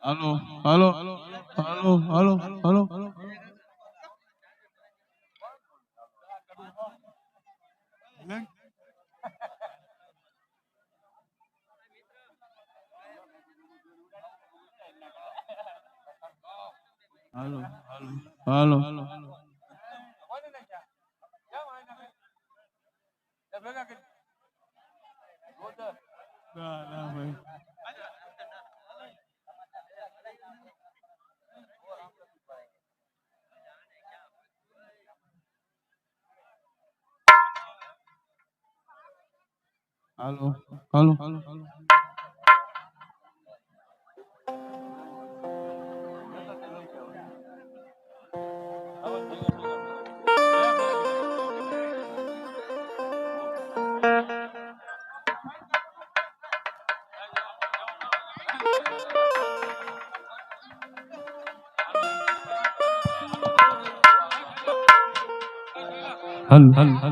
હાલો હાલો હાલો હાલો હાલો હાલો હાલો હાલો હાલો હાલો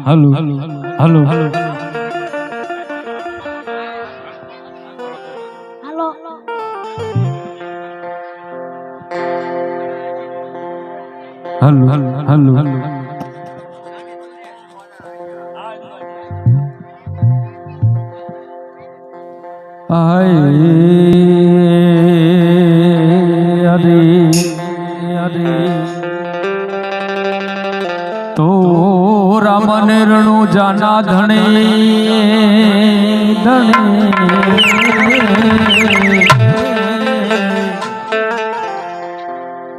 હાલો હાલો હાલો હાલો હાલો હાલો હાલો આય અરે અરે તો રામ ને રણુ જાના ધણે ધણે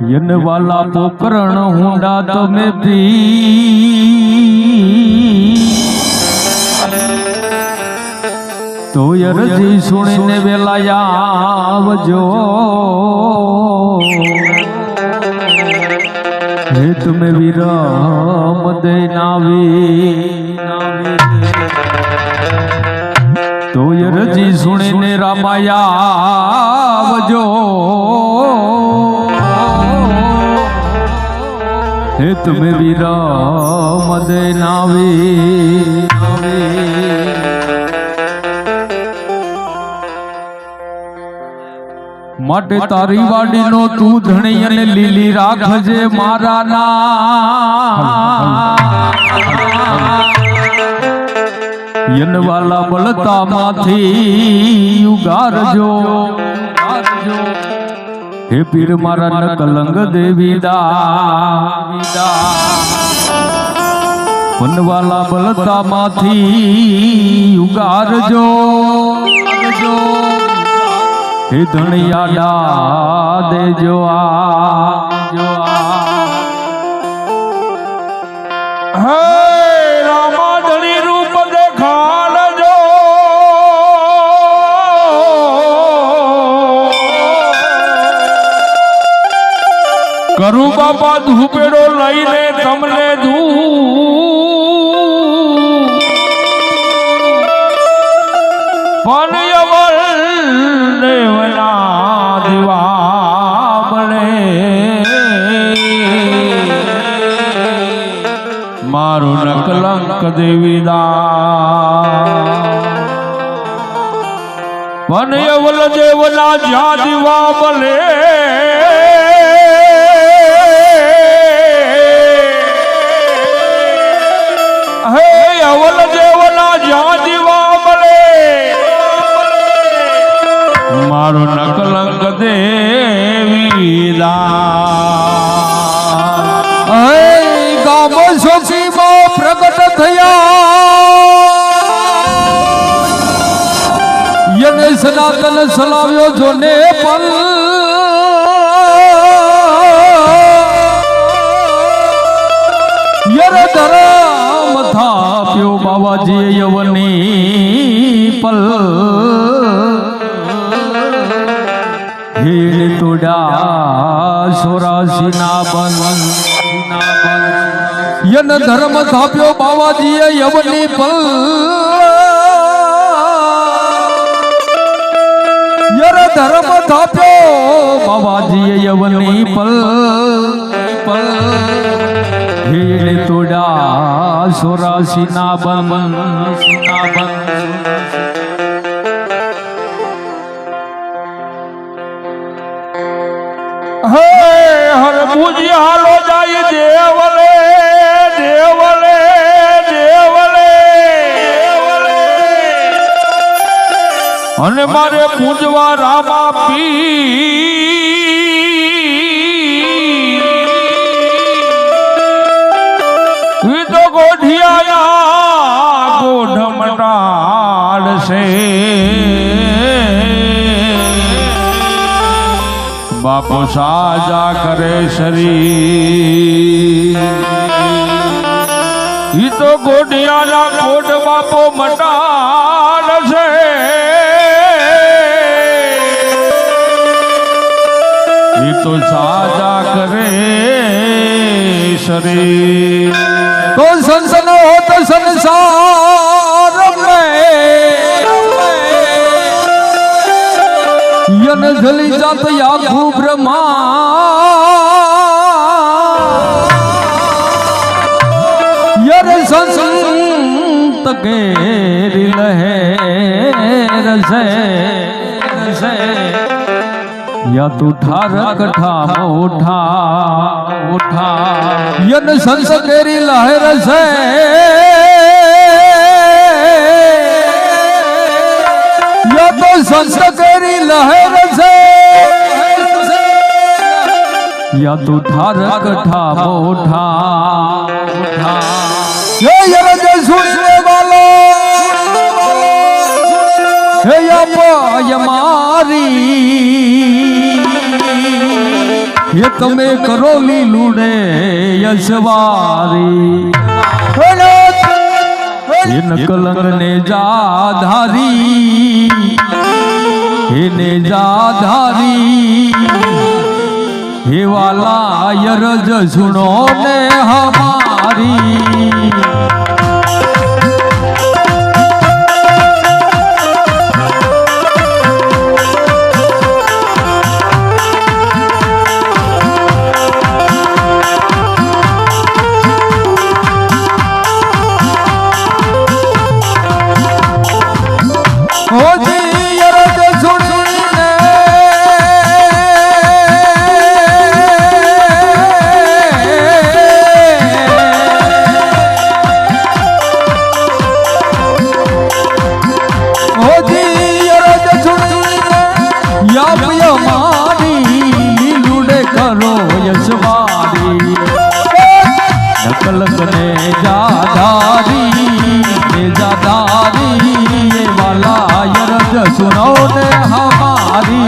યન વાલા પોકરણ હુંડા તમે ભી તો અરજી સુણીને વેલા આવજો હે તમે વિરામ દે નાવી તો અરજી સુણીને રામાયા આવજો હે તમે વિરામ દે નાવી માટે તારી વાડીનો તું ધણી અને લીલી રાખજે મારા યનવાલા બળતા માંથી ઉગારજો હે પીર મારા ન કલંગ દેવી વનવાલા બળતા માંથી ઉગારજો હે ધણિયા દેજો હે રામા ધણી રૂપ દેખાડજો કરું બાપા ધૂપેડો લઈને તમને દેવના દીવા બળે મારું ન કલંક દેવીદા વન યવલ દેવના જ્યાં દીવા બળે હે યવલ દેવના જ્યાં દીવા બળે મારો ન કલંક દેવીદા ગામ સોખીમાં પ્રગટ થયા યને સનાતન સલાવ્યો જોને પલ યર ધરમ થાપ્યો બાવાજી યવની પલ હેડ તોડા સોરાસી ના બન યન ધર્મ થાપ્યો બાવાજીએ યવની પલ યર ધર્મ થાપ્યો બાવાજીએ યવની પલ હેડ તોડા સોરાસી ના બન પૂજી હાલો જાય દેવલે દેવલે દેવલે અને મારે પૂજવા રામા પી તો ગોઢિયા ગોઢ છે બાપો સાજા કરે શરીર ઈ તો ગોઢિયાના ગોઢ બાપો મટાડ છે ઈ તો સાજા કરે શરીર तो संसन हो तो संसार में यन जली जात याकू ब्रह्मा यर संसंत केरी लहर से या तू ठारक ठाम उठा यन संस केरी लहर से या तो संस केरी लहर से या तू ठारक ठाम उठा ये यरज सुनने वालो हे यमारी ये તમે કરો લીલુડે યશવારી ये नकलंग ने जाधारी हे ने जाधारी हे वाला यरज सुनो ने हमारी नकलंग ने जाधारी ये वाला यरज सुनो ने हमारी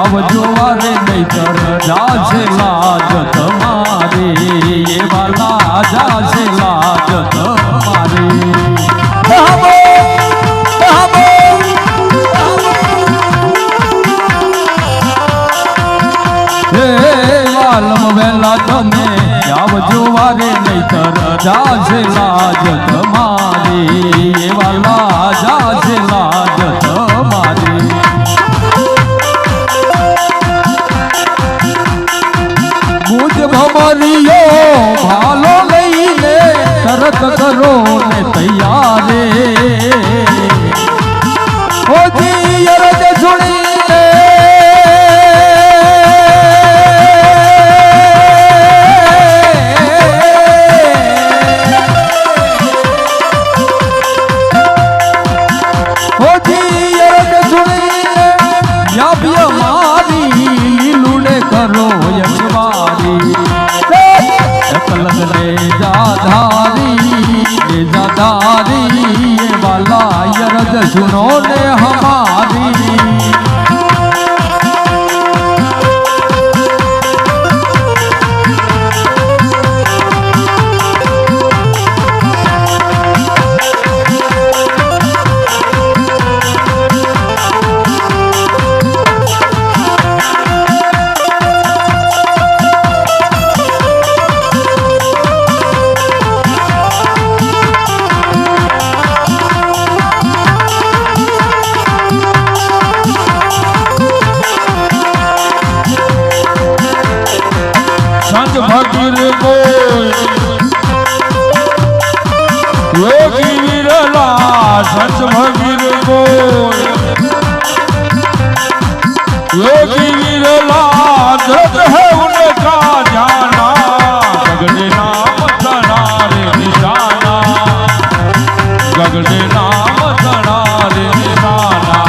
आवजो वारे नहीं कर जासे लाज तुम्हारी ये वाला जासे लाज तुम्हारी वालम वेला तमे आवजो वारे नहीं कर जासे लाज तुम्हारी ये वाला जासे लाज तुम्हारी भमरियो भालो लईने तरत करो ने तैयारे ओ जी यरज सुनीने ओ जी यरज सुनीने या भी हमारी लूड़े करो यशवारी नकलंग ने जाधारी ये वाला यरज सुनो ने हमारी योगी विरला जग है उनका जाना, गगड़े नाम सना रे निशाना, गगड़े नाम सना रे निशाना।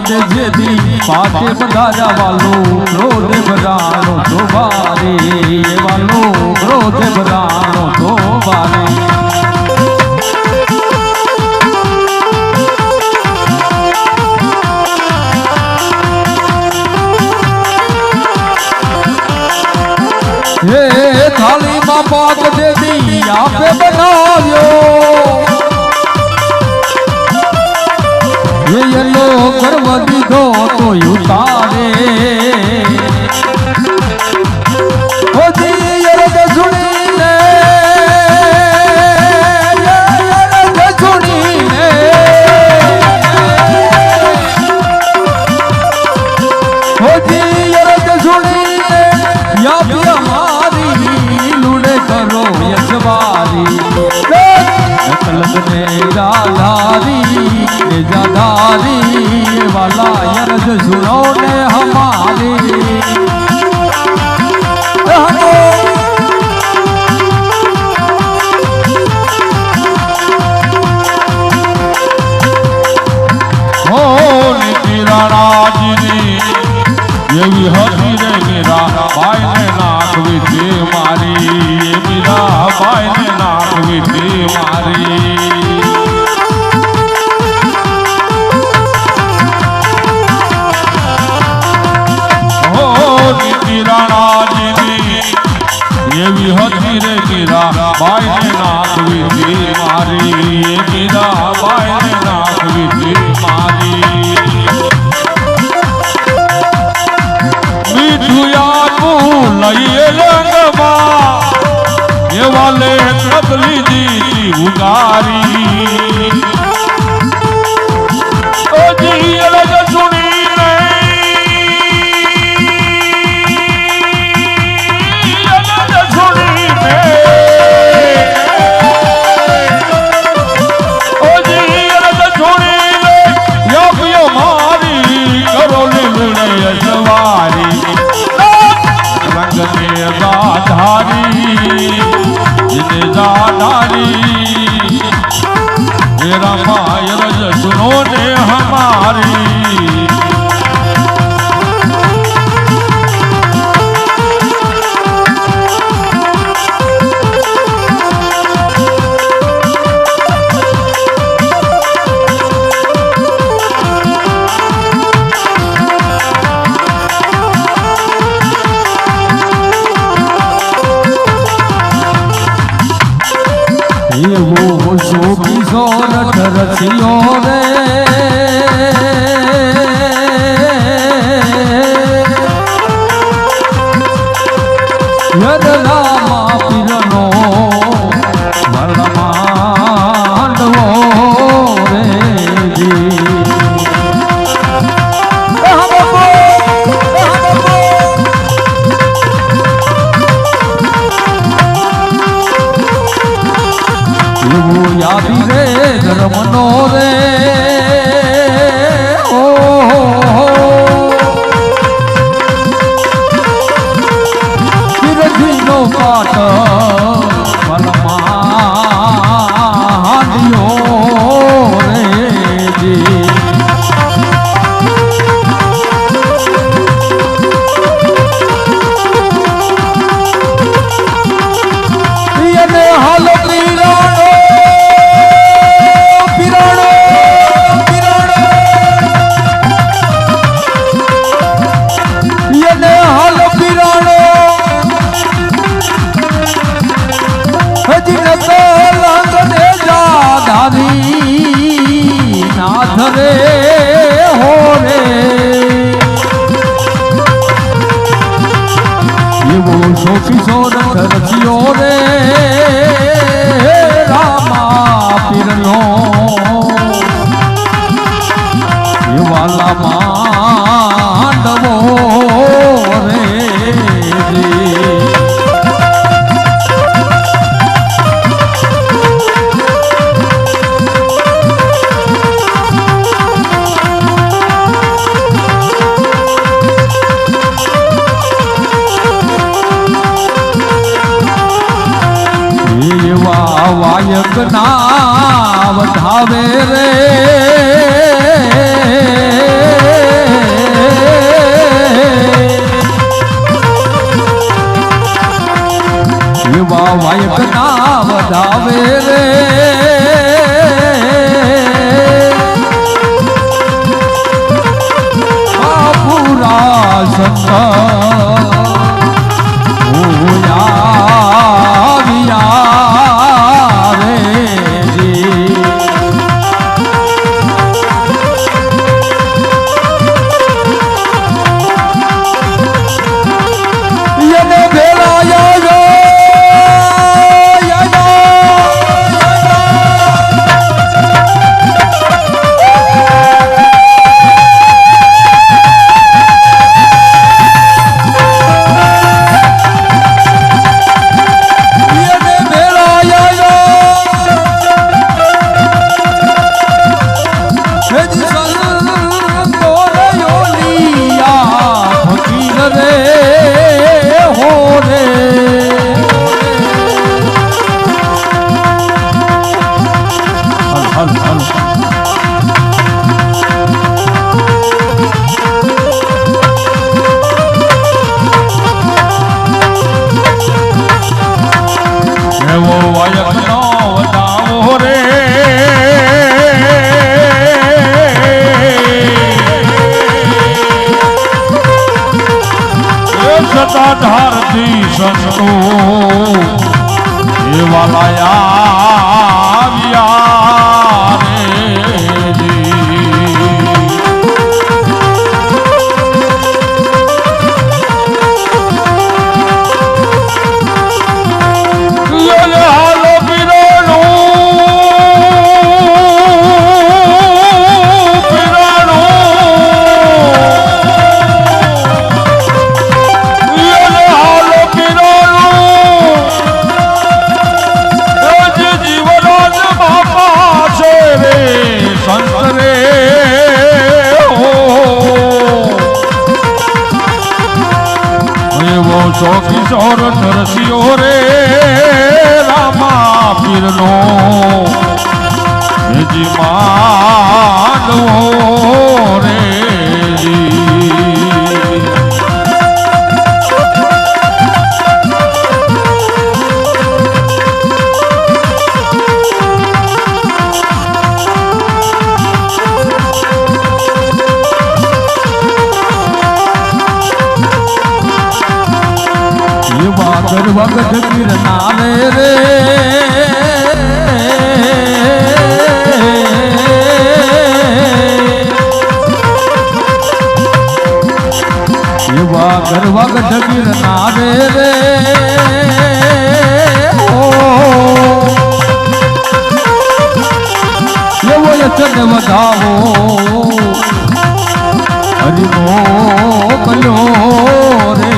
दे जेदी पाटे बधाया वालो क्रोध बधानो तो बारे, वालो क्रोध बधानो तो बारे। हे थाली मां पाक दे दी आपे बनाव्यो, ये लो गर्व दीधो तो उतारे, ओ जी यरद सुनीने, यरद सुनीने, ओ जी यरद सुनीने, या भी हमारी लूड़े करो यशवारी, नकलत मेरा धारी जाधारी, वाला यरज सुनो ने हमारी। हो नीतिरा राजनी ये भी हसी रे मेरा भाई ने नाक विधि मारी, ये मेरा भाई ने नाक विधि मारी। ये भी हसी रे मेरा भाई ने नाक विधि मारी, ये मेरा भाई ने नाक विधि मारी। मिठुया को लइए लंगमा, ये वाले कतली जी उगारी, ओ जी अलग सुनी मेरा मायरज सुनो ने हमारी। ये वो शोकी सोरठ रसियो रे, यदला मापिरनो भरमांडवो रे जी। यादी रे धर्मनो रे, નિરાધારથી સંતો એવા લાયા રે કિશોર નરસિંહો રે રામા પીરનો જી માનવો રે વગત ગિરનારે રે એવા ઘર વગત ગિરનારે રે એવો યચન વધાવો હરિનો કલ્યો રે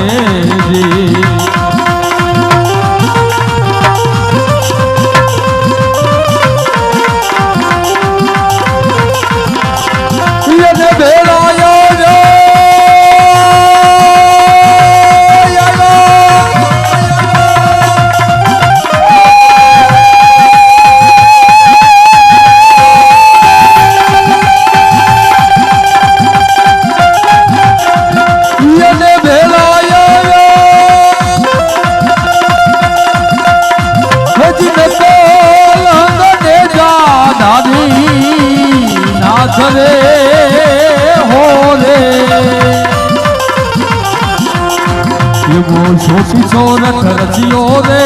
કિશોર નરસિંહો રે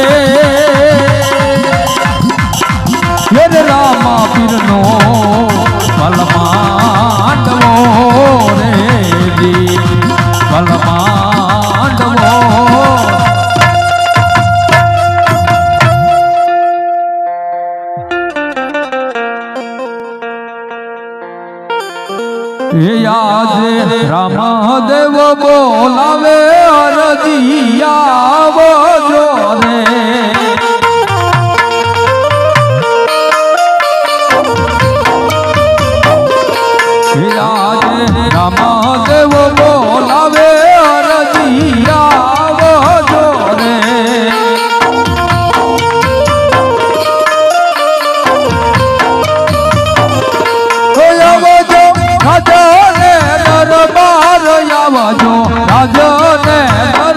રામા પીરનો બલમાંડવો રે બલમાંડવો આજે રામદેવ બોલાવે અરજી આવજો રે આજે રામદેવ બોલાવે અરજી આવજો રે આવજો રાજને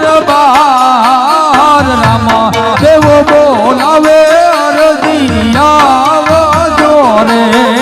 દરબાર રામા દેવ બોલાવે અરજી આવજો રે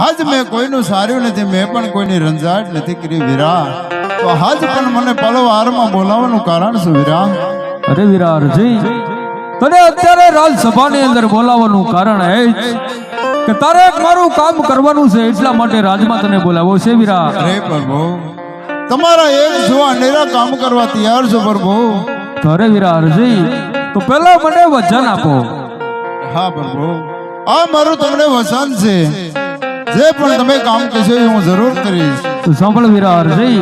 આજ મેં કોઈનું સાર્યું નથી, મેં પણ કોઈની રંજાટ નથી કરી વીરા. તો આજ પણ મને પલવારમાં બોલાવવાનું કારણ શું વીરા? અરે વીરા અરજી, તને અત્યારે રાજસભાની અંદર બોલાવવાનું કારણ એ જ કે તારે એક મારું કામ કરવાનું છે, એટલા માટે રાજમાં તને બોલાવો છે વીરા. અરે પ્રભુ, તમારા એક જોવા નેરા કામ કરવા તૈયાર છો પ્રભુ. તો અરે વીરા અરજી, તો પહેલા મને વચન આપો. હા પ્રભુ, આ મારું તમને વચન છે, જે પણ તમે કામ કહેશો એ હું જરૂર કરીશ. તો સાંભળ વીરા અરજી,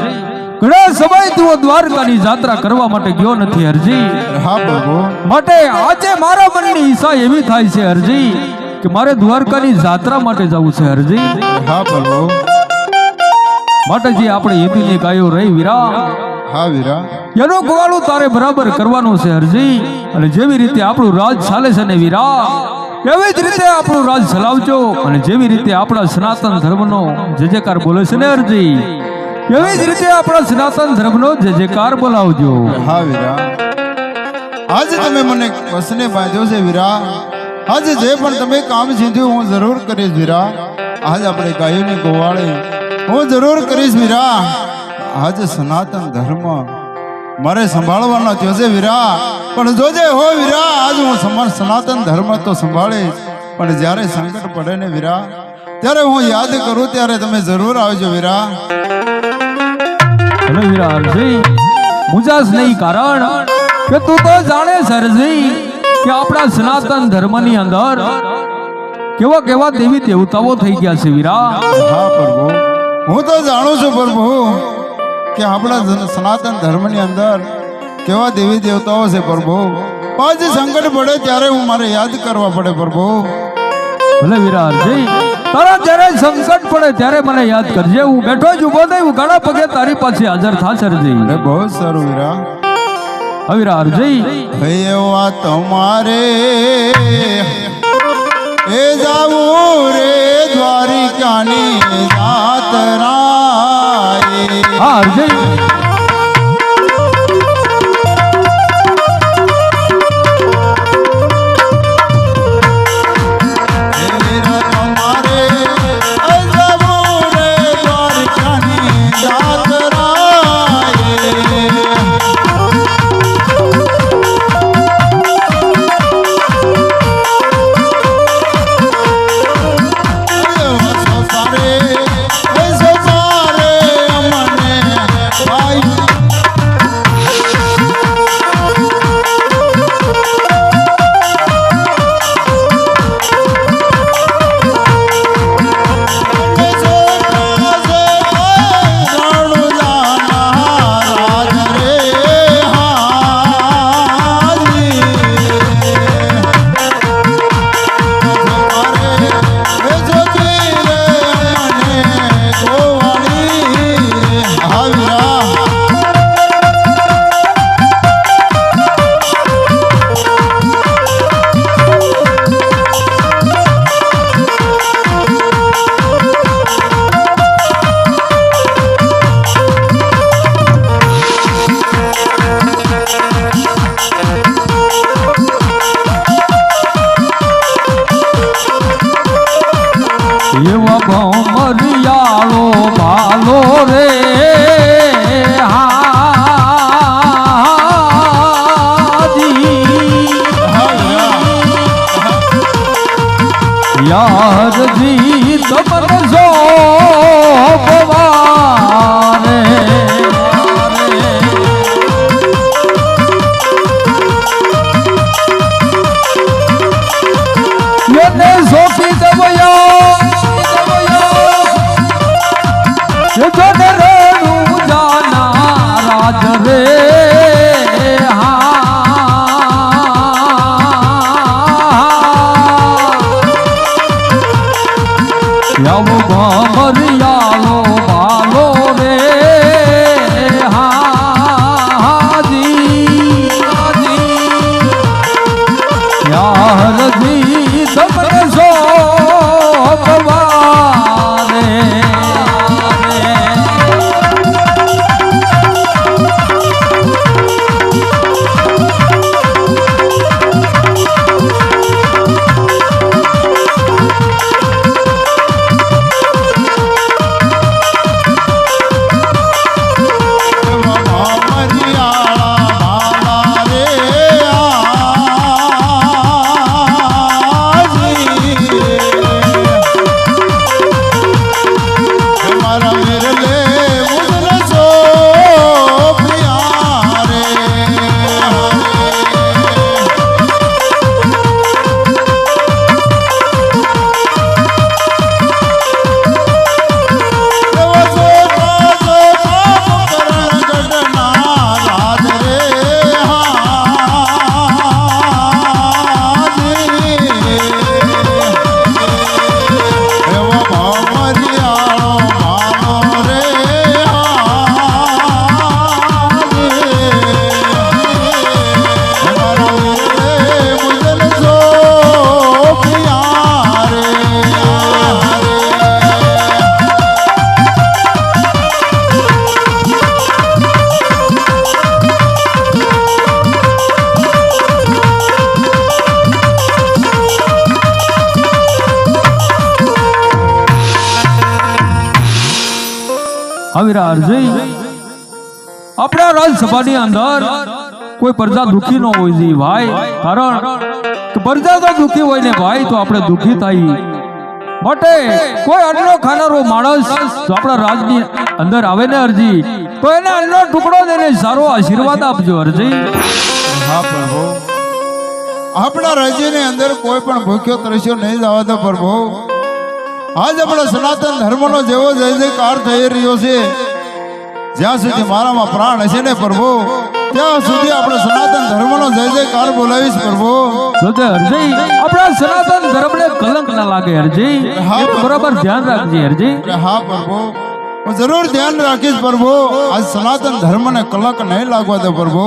ઘણા સમય તું દ્વારકાની યાત્રા કરવા માટે ગયો નથી અરજી. હા પ્રભુ. માટે આજે મારા મનની ઈચ્છા એવી થાય છે અરજી કે મારે દ્વારકાની યાત્રા માટે જવું છે અરજી. હા પ્રભુ. માટે જે આપણે હિન્દીની ગાયો રહી વીરા, હા વીરા, એનો ગવાળું તારે બરાબર કરવાનું છે અરજી. અને જેવી રીતે આપણું રાજ ચાલે છે ને વીરા, એવી જ રીતે આપણું રાજ ચલાવજો. અને જેવી રીતે આપણા સનાતન ધર્મનો જે જયકાર બોલે છે ને અરજી, એવી જ રીતે આપણા સનાતન ધર્મનો જે જયકાર બોલાવજો. હા વીરા, આજે તમે મને વસને બાંધ્યો છે વીરા. આજે જે પણ તમે કામ સીધ્યું હું જરૂર કરીશ વીરા. આજે આપણે ગાયોની ગોવાળી હું જરૂર કરીશ વીરા. આજે સનાતન ધર્મ મારે સંભાળવાનો થયો છે વીરા. પણ જોજે હો વીરા, આજ હું સનાતન ધર્મ તો સંભાળીશ, પણ જ્યારે સંકટ પડે ને વીરા, ત્યારે હું યાદ કરું ત્યારે તમે જરૂર આવજો વીરા. હવે વીરા અરજી, મુજાસ નહીં, કારણ કે તું તો જાણે સરજી કે આપણા સનાતન ધર્મની અંદર કેવા કેવા દેવી દેવતાઓ થઈ ગયા છે વીરા. હા પ્રભુ, હું તો જાણું છું પ્રભુ કે આપણા સનાતન ધર્મની અંદર કેવા દેવી દેવતાઓ છે પ્રભુ. પાંચ સંકટ પડે ત્યારે હું મારે યાદ કરવા પડે પ્રભુ. ભલે વીરા અરજી, તારા જ્યારે સંકટ પડે ત્યારે મને યાદ કરજે. હું બેઠો જ ઉભો થઈ, હું ઘણા પગે તારી પાસે હાજર થાશ અરજી. અરે બહુ સારું વીરા. હવે વીરા અરજી, એવા તમારે એ જાવું રે દ્વારિકાની યાત્રા. હા અરજી, એવા ભમરિયાળો ભાલો રે યારજી તમને જો ભવારે એને સોપી દેવયા રાજ રે. ભમરિયાળો ભાલો રે યારજી તમને સો ભવારે. આવીરા અરજી આપણા રાજસભાની અંદર કોઈ પ્રજા દુખી ન હોય જી ભાઈ, કારણ કે પ્રજા તો દુખી હોય ને ભાઈ તો આપણે દુખી થાય માટે કોઈ અન્નો ખાનારો માણસ જો આપણા રાજની અંદર આવે ને અરજી તો એને અન્નો ટુકડો દઈને સારો આશીર્વાદ આપજો અરજી. હા પ્રભુ, આપણા રાજ્યની અંદર કોઈ પણ ભૂખ્યો ત્રસ્યો નહીં જવા દો પ્રભુ. આજ આપણા સનાતન ધર્મનો જેવો જય જયકાર થઈ રહ્યો છે, જ્યાં સુધી મારામાં પ્રાણ હશે ને પ્રભુ ત્યાં સુધી આપણે સનાતન ધર્મનો જય જયકાર બોલાવીશ પ્રભુ. તો તે અરજી આપણા સનાતન ધર્મને કલંક ના લાગે અરજી, હા, એનું બરાબર ધ્યાન રાખજે અરજી. હા પ્રભુ, હું જરૂર ધ્યાન રાખીશ પ્રભુ. આજ સનાતન ધર્મને કલંક નહીં લાગવા દે પ્રભુ.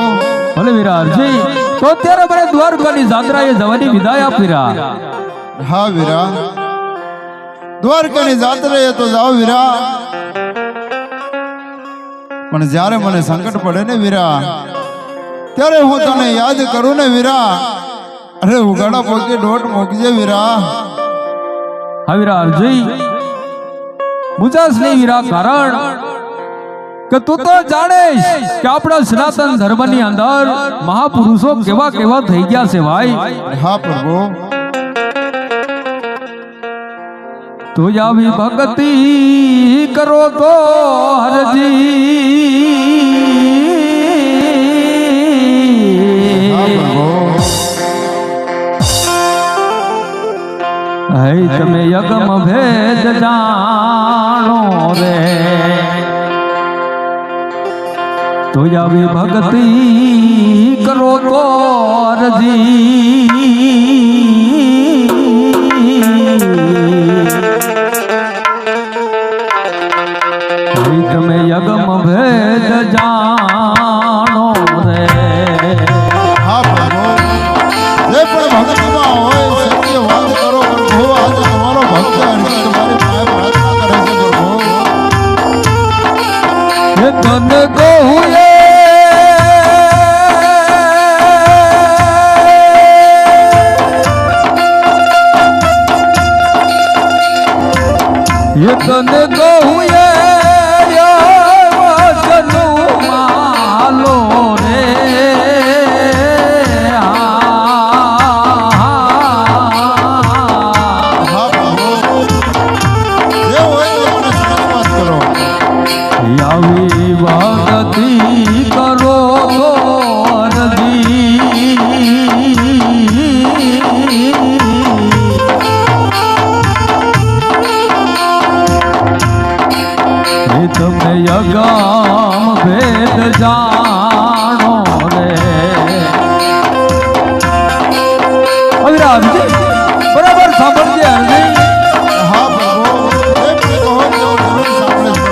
ભલે વીરા અરજી, તો અત્યારે મને દ્વારકાની જાત્રાએ જવાની વિદાય આપીરા. હા વીરા, દ્વારકાની જાત્રાએ તો જાઓ વીરા, પણ જ્યારે મને સંકટ પડે ને વીરા ત્યારે હું તને યાદ કરું ને વીરા, અરે ઉગાડા પગે દોટ મૂકજે વીરા. હા વીરા અરજી, મુજાસ નહીં વીરા, કારણ કે તું તો જાણેશ કે આપણા સનાતન ધર્મની અંદર મહાપુરુષો કેવા કેવા થઈ ગયા છે ભાઈ. હા પ્રભુ, તો આવી ભક્તિ કરો તો હરજી. હા પ્રભુ, હે તમે યગમ ભેદ જાણો રે, તો આવી ભક્તિ કરો તો અરજી. તમે યગમ ભેદ જાણો રે. હા પ્રભુ, જે પણ ભક્તિમાં હોય સત્ય વાત કરો પ્રભુ. આજે તમારો ભક્ત હરજી તમારી પાસે પ્રાર્થના કરે છે પ્રભુ. એ તને કહું એ તને કહું વચનું માલો રે. હા પ્રભુ, જે હોય તે મને સત્ય વાત કરો. આવી ભક્તિ કરો તો અરજી. તમે યગમ ભેદ જાણો રે. અવિરા અરજી, બરાબર સાંભળજે અરજી. હા પ્રભુ, જે પણ કહો તેઓ જરૂર સાંભળે છે પ્રભુ.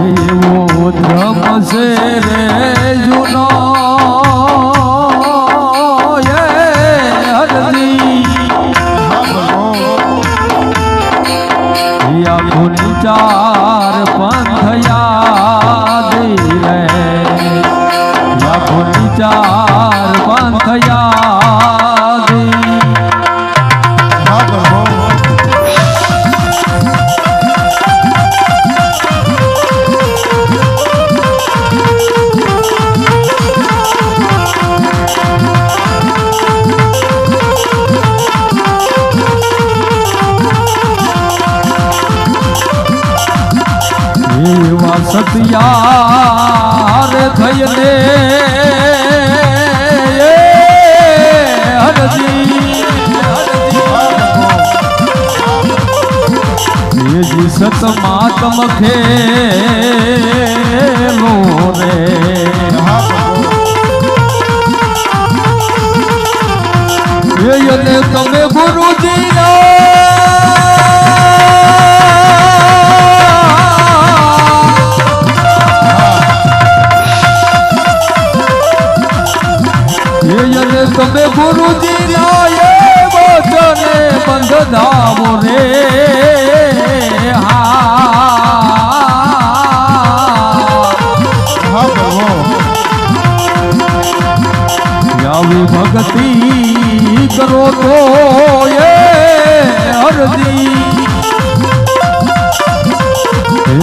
એવો ધર્મ છે રે જૂનો એ હરજી. હા પ્રભુ, આખું ચાર પંથ યાદ રે, આખું ચાર પંથ યાદ. હા પ્રભુ, એવા સત્યાર થઈને હરજી. એજી સતમાતમ ખેલો રે. હા પ્રભુ, એને તમે ગુરુજી તમે ગુરુજી ના એ વચને બંધાવો રે. હા પ્રભુ,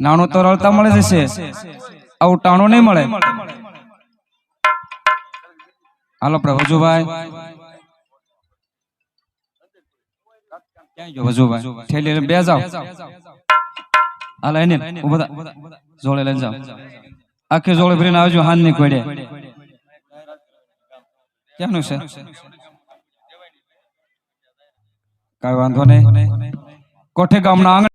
નાણું તો રળતા મળે જશે, આવું ટાણું નહીં મળે. હાલો વજુભાઈ, ક્યાં ગયો વજુભાઈ? ઠેલી લઈને બે જાઓ. હાલો એને ઉભા જોડે લઈને જાઓ. આખી જોડે ભરીને આવજો. હાન ની કોડે ક્યાંનું છે? કઈ વાંધો નહીં. કોઠે ગામના